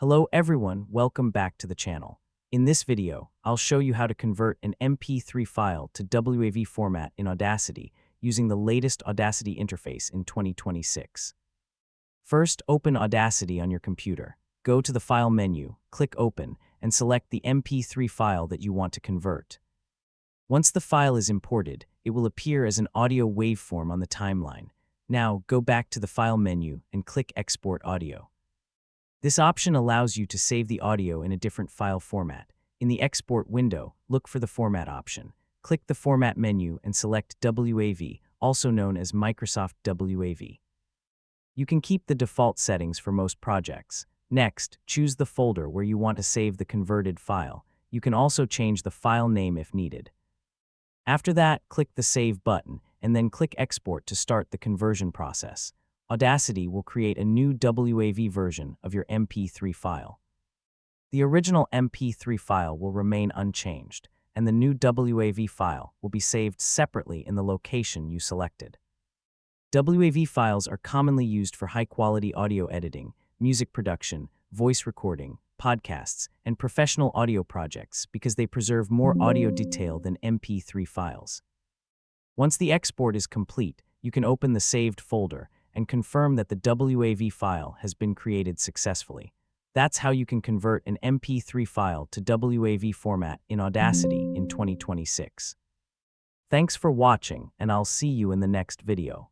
Hello everyone, welcome back to the channel. In this video, I'll show you how to convert an MP3 file to WAV format in Audacity using the latest Audacity interface in 2026. First, open Audacity on your computer. Go to the File menu, click Open, and select the MP3 file that you want to convert. Once the file is imported, it will appear as an audio waveform on the timeline. Now, go back to the File menu and click Export Audio. This option allows you to save the audio in a different file format. In the Export window, look for the Format option. Click the Format menu and select WAV, also known as Microsoft WAV. You can keep the default settings for most projects. Next, choose the folder where you want to save the converted file. You can also change the file name if needed. After that, click the Save button and then click Export to start the conversion process. Audacity will create a new WAV version of your MP3 file. The original MP3 file will remain unchanged, and the new WAV file will be saved separately in the location you selected. WAV files are commonly used for high-quality audio editing, music production, voice recording, podcasts, and professional audio projects because they preserve more audio detail than MP3 files. Once the export is complete, you can open the saved folder and confirm that the WAV file has been created successfully. That's how you can convert an MP3 file to WAV format in Audacity in 2026. Thanks for watching, and I'll see you in the next video.